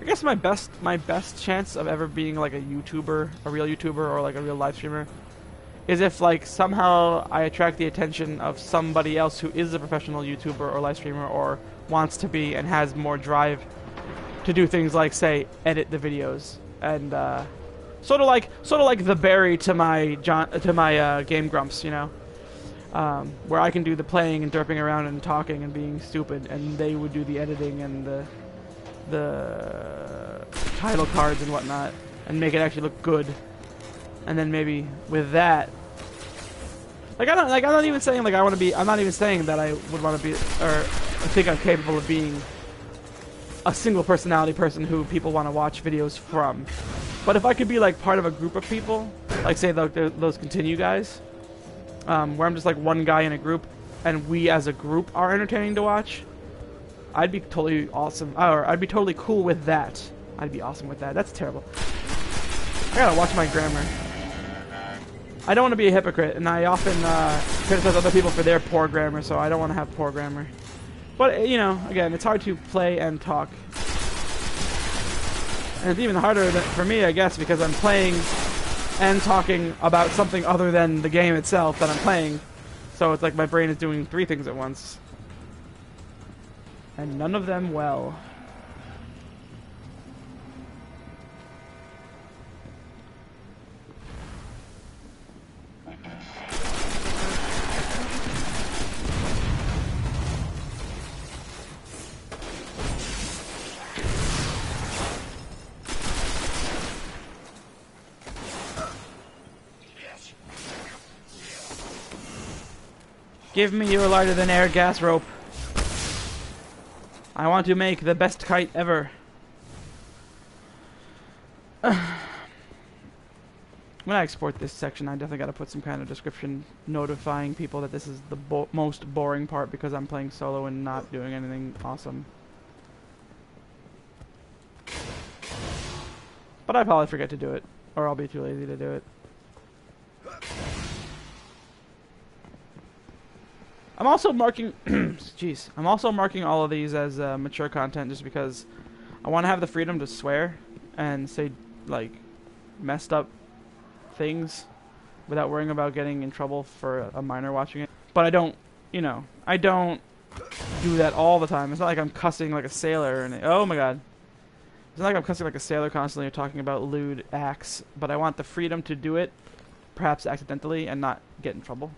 I guess my best chance of ever being like a YouTuber, a real YouTuber, or like a real live streamer, is if like somehow I attract the attention of somebody else who is a professional YouTuber or live streamer or wants to be and has more drive to do things like, say, edit the videos and sort of like the Barry to my Game Grumps, you know, where I can do the playing and derping around and talking and being stupid, and they would do the editing and the title cards and whatnot. and make it actually look good. And then maybe with that, like I'm not even saying like I want to be. I'm not even saying that I would want to be, or I think I'm capable of being a single personality person who people want to watch videos from. But if I could be like part of a group of people, like say those Continue guys, where I'm just like one guy in a group, and we as a group are entertaining to watch, I'd be totally awesome. Or I'd be totally cool with that. I'd be awesome with that. That's terrible. I gotta watch my grammar. I don't want to be a hypocrite, and I often criticize other people for their poor grammar, so I don't want to have poor grammar. But, you know, again, it's hard to play and talk. And it's even harder for me, I guess, because I'm playing and talking about something other than the game itself that I'm playing. So it's like my brain is doing 3 things at once. And none of them well. Give me your lighter than air gas rope. I want to make the best kite ever. When I export this section, I definitely got to put some kind of description notifying people that this is the most boring part because I'm playing solo and not doing anything awesome. But I probably forget to do it, or I'll be too lazy to do it. I'm also marking, jeez, I'm also marking all of these as mature content just because I want to have the freedom to swear and say, like, messed up things without worrying about getting in trouble for a minor watching it. But I don't, you know, I don't do that all the time. It's not like I'm cussing like a sailor and oh my god. It's not like I'm cussing like a sailor constantly or talking about lewd acts, but I want the freedom to do it, perhaps accidentally, and not get in trouble.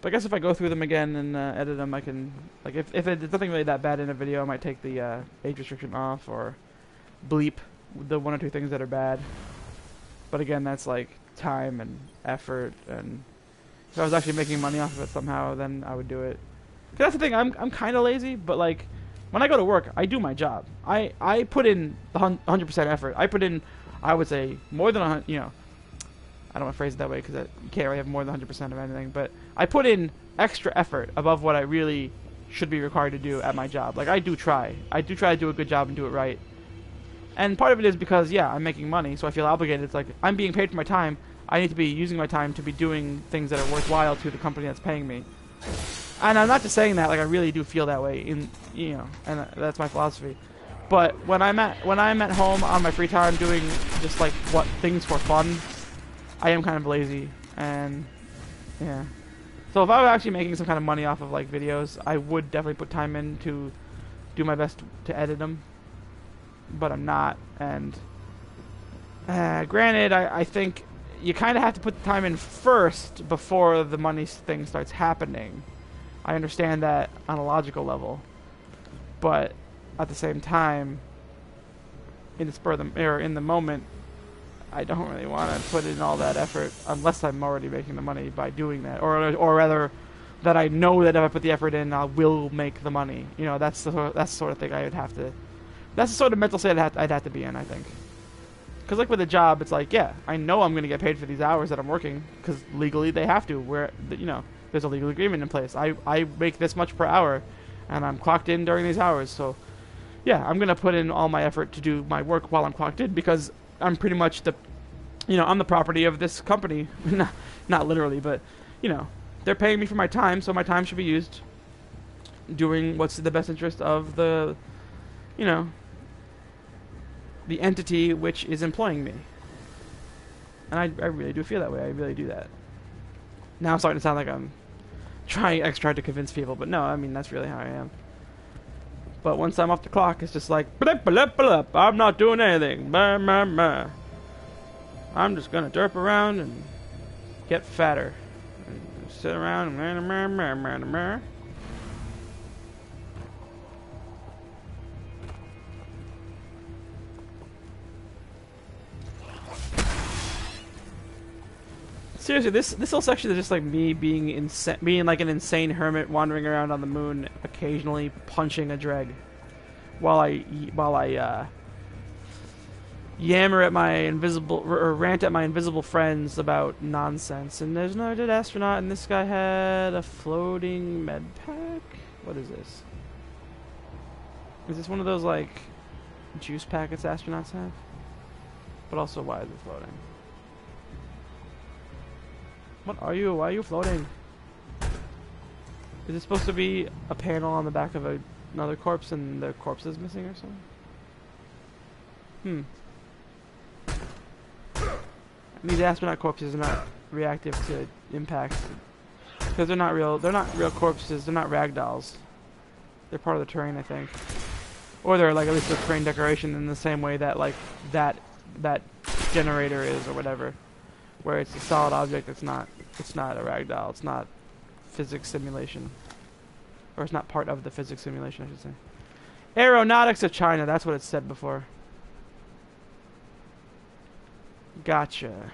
But I guess if I go through them again and edit them, I can, like, if there's nothing really that bad in a video, I might take the age restriction off or bleep the 1 or 2 things that are bad. But again, that's like time and effort, and if I was actually making money off of it somehow, then I would do it. 'Cause that's the thing, I'm kind of lazy, but like, when I go to work, I do my job. I put in the 100% effort. I put in, I would say, more than 100, you know, I don't want to phrase it that way because you can't really have more than 100% of anything, but I put in extra effort above what I really should be required to do at my job. Like, I do try. I do try to do a good job and do it right. And part of it is because, yeah, I'm making money, so I feel obligated. It's like, I'm being paid for my time. I need to be using my time to be doing things that are worthwhile to the company that's paying me. And I'm not just saying that, like, I really do feel that way, in, you know, and that's my philosophy. But when I'm at home on my free time doing just, like, things for fun, I am kind of lazy, and yeah. So if I were actually making some kind of money off of like videos, I would definitely put time in to do my best to edit them. But I'm not, and granted, I think you kind of have to put the time in first before the money thing starts happening. I understand that on a logical level, but at the same time, in the moment, I don't really want to put in all that effort unless I'm already making the money by doing that, or rather, that I know that if I put the effort in, I will make the money. You know, that's the sort of thing I would have to. That's the sort of mental state I'd have to be in, I think. Because like with a job, it's like, yeah, I know I'm going to get paid for these hours that I'm working because legally they have to. Where you know, there's a legal agreement in place. I make this much per hour, and I'm clocked in during these hours. So, yeah, I'm going to put in all my effort to do my work while I'm clocked in because I'm pretty much I'm the property of this company. Not literally, but, you know, they're paying me for my time, so my time should be used doing what's in the best interest of the, you know, the entity which is employing me. And I really do feel that way. I really do that. Now I'm starting to sound like I'm trying extra hard to convince people, but no, I mean, that's really how I am. But once I'm off the clock, it's just like, blip, blip, blip, I'm not doing anything. Blah, blah, blah. I'm just gonna derp around and get fatter. And sit around and Seriously, this whole section is just like me being like an insane hermit wandering around on the moon, occasionally punching a dreg, while I yammer at my invisible or rant at my invisible friends about nonsense. And there's another dead astronaut, and this guy had a floating med pack. What is this? Is this one of those like juice packets astronauts have? But also, why is it floating? What are you? Why are you floating? Is it supposed to be a panel on the back of another corpse and the corpse is missing or something? These astronaut corpses are not reactive to impact because they're not real. They're not real corpses. They're not ragdolls. They're part of the terrain, I think, or they're like at least a terrain decoration in the same way that like that generator is or whatever. Where it's a solid object, it's not a ragdoll, it's not physics simulation. Or it's not part of the physics simulation, I should say. Aeronautics of China, that's what it said before. Gotcha.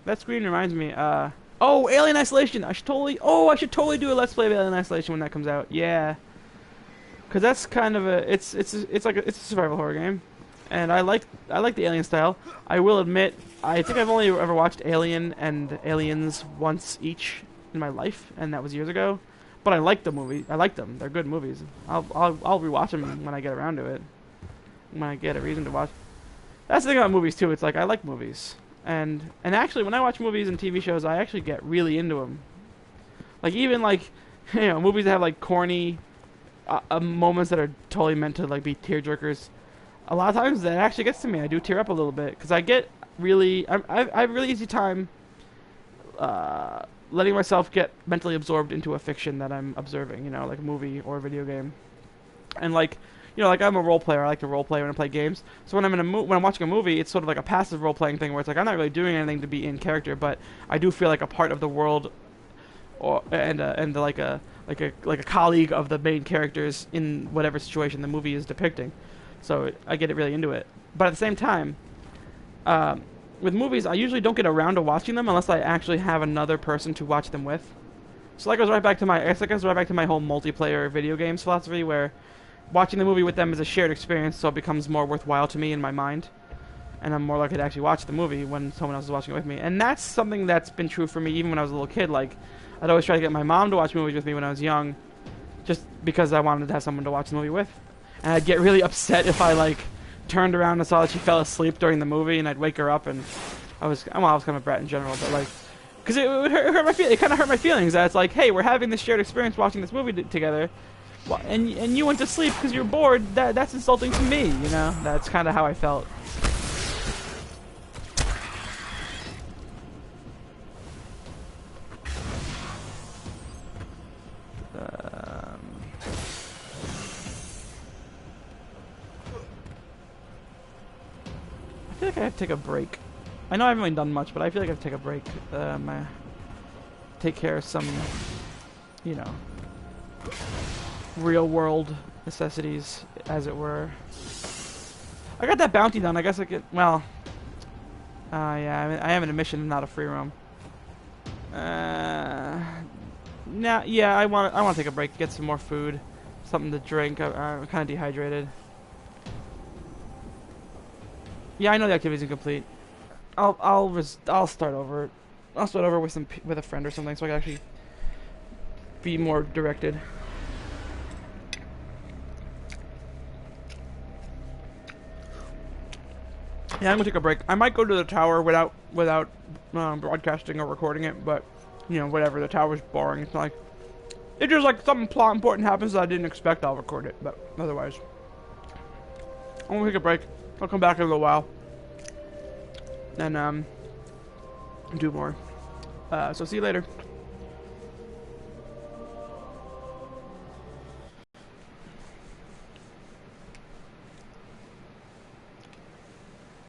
That screen reminds me, oh, Alien Isolation! I should totally do a Let's Play of Alien Isolation when that comes out, yeah. Cause that's kind of a, it's a survival horror game. And I like the Alien style. I will admit, I think I've only ever watched Alien and Aliens once each in my life, and that was years ago. But I like the movie. I like them. They're good movies. I'll rewatch them when I get around to it. When I get a reason to watch. That's the thing about movies too. It's like I like movies, and actually when I watch movies and TV shows, I actually get really into them. Like even like movies that have like corny moments that are totally meant to like be tearjerkers. A lot of times that actually gets to me. I do tear up a little bit because I get really, I have a really easy time letting myself get mentally absorbed into a fiction that I'm observing, like a movie or a video game. And like, like I'm a role player. I like to role play when I play games. So when I'm when I'm watching a movie, it's sort of like a passive role playing thing where it's like I'm not really doing anything to be in character, but I do feel like a part of the world, and like a colleague of the main characters in whatever situation the movie is depicting. So I get really into it. But at the same time, with movies, I usually don't get around to watching them unless I actually have another person to watch them with. So that goes right back to my whole multiplayer video games philosophy, where watching the movie with them is a shared experience, so it becomes more worthwhile to me in my mind. And I'm more likely to actually watch the movie when someone else is watching it with me. And that's something that's been true for me even when I was a little kid. Like, I'd always try to get my mom to watch movies with me when I was young, just because I wanted to have someone to watch the movie with. And I'd get really upset if I like turned around and saw that she fell asleep during the movie, and I'd wake her up, and I was kind of a brat in general, but like, because it would hurt my feelings. It kind of hurt my feelings that it's like, hey, we're having this shared experience watching this movie together, and you went to sleep because you're bored. That's insulting to me, That's kind of how I felt. I feel like I have to take a break. I know I haven't really done much, but I feel like I have to take a break. Take care of some, real world necessities, as it were. I got that bounty done. I guess I could. Well, yeah. I am in a mission, not a free roam. Nah, yeah. I want to take a break, get some more food, something to drink. I'm kind of dehydrated. Yeah, I know the activity's incomplete. I'll start over. I'll start over with a friend or something, so I can actually be more directed. Yeah, I'm gonna take a break. I might go to the tower without broadcasting or recording it, but whatever. The tower's boring. It's like it's just like something plot important happens that I didn't expect. I'll record it, but otherwise, I'm gonna take a break. I'll come back in a little while and do more. So see you later.